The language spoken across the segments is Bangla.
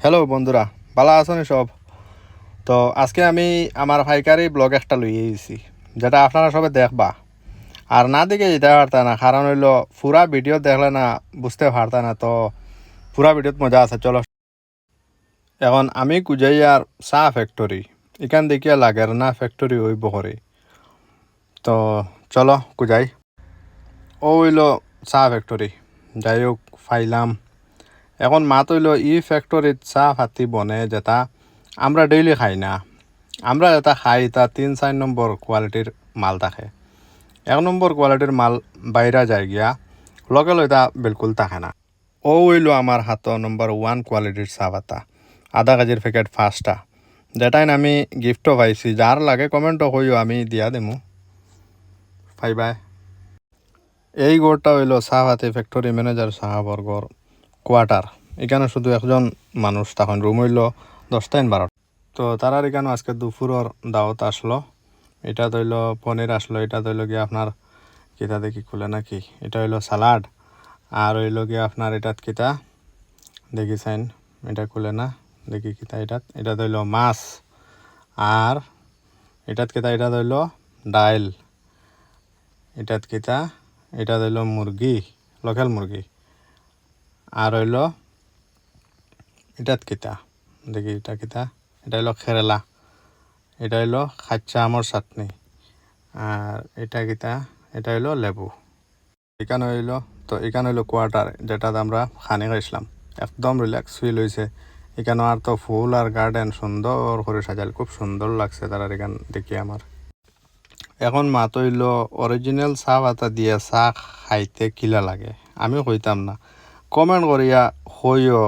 হ্যালো বন্ধুরা, ভালো আছেন সব? তো আজকে আমি আমার পাইকারি ব্লগ একটা লই এসেছি, যেটা আপনারা সবাই দেখবা। আর না দেখে যেতে পারতা না, কারণ হইলো পুরা ভিডিও দেখলে না বুঝতে পারতা না। তো পুরা ভিডিওত মজা আছে, চলো। এখন আমি কুজাই আর চা ফ্যাক্টরি, এখান দেখিয়া লাগের না ফ্যাক্টরি ওই বহরে। তো চলো কুজাই। ও হইলো চা ফ্যাক্টরি। যাই হোক ফাইলাম। এখন মাত হইলো ই ফ্যাক্টরিত চা ফাতি বনে, যেটা আমরা ডেইলি খাই না। আমরা যেটা খাই তা 3-4 নম্বর কোয়ালিটির মাল থাকে। 1 নম্বর কোয়ালিটির মাল বাইরা যায় গিয়া লোকেল ওইটা বিলকুল থাকে না। ও হইল আমার হাত নম্বর 1 কোয়ালিটির চা পাতা, আধা কেজির প্যাকেট 5টা, যেটাই আমি গিফটও পাইছি। যার লাগে কমেন্টও হইও, আমি দিয়া দেমু পাইবাই। এই গড়টা হইল চাহাপাতি ফ্যাক্টরি ম্যানেজার সাহাবর গড় কোয়ার্টার। এখানে শুধু একজন মানুষ তখন, রুম হইল 10-12। তো তারার এখানে আজকে দুপুরের দাওয়াত আসলো। এটা ধইল পনির আসলো, এটা ধইল গিয়ে আপনার কিতা দেখি খুলে নাকি, এটা হইলো সালাড। আর হইল গিয়ে আপনার এটাত কিতা দেখি চাইন, এটা খুলে না, দেখি কিতা এটা ধইল মাছ। আর এটাত কিতা, এটা ধইল ডাইল। এটাত কিতা, এটা ধইল মুরগি, লোকাল মুরগি। আর হইল এটাত কিতা দেখি, এটা কিতা, এটা হইলো কেরালা। এটা হইলো খাচ্চা আমের চাটনি। আর এটা কিতা, এটা হইলো লেবু। এখানে হইলো, তো এখানে হইলো কোয়ার্টার, যেটাতে আমরা খানি খাইছিলাম। একদম রিল্যাক্স ফিল হয়েছে এখানে। আর তো ফুল আর গার্ডেন সুন্দর করে সাজাল, খুব সুন্দর লাগছে তারা এখান দেখি আমার। এখন মাত হইলো অরিজিনাল চা পাতা দিয়ে চা খাইতে কিলা লাগে আমি কইতাম না, কমেন্ট করিয়া হইও,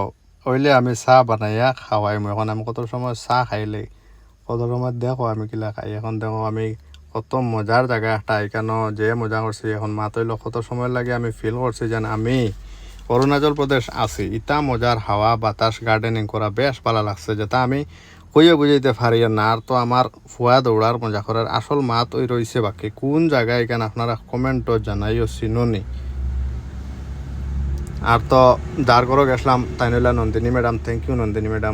হইলে আমি চা বানাইয়া খাওয়াই। এখন আমি কত সময় চা খাইলে, কত সময় দেখো আমি কিলা খাই। এখন দেখো আমি কত মজার জায়গা একটা, এখানে যে মজা করছি। এখন মাতইল কত সময় লাগে আমি ফিল করছি যেন আমি অরুণাচল প্রদেশ আছি। ইটা মজার হাওয়া বাতাস, গার্ডেনিং করা বেশ ভালো লাগছে, যেটা আমি কইয়া বুঝাইতে পারি না। আর তো আমার ফুয়া দৌড়ার মজা করার আসল মাত ওই রয়েছে বাকি। কোন জায়গায় এখানে আপনারা কমেন্টও জানাইও চিনুনি। আর তো যার ঘরে গেছিলাম তাই নইলা Nandini madam, thank you Nandini madam.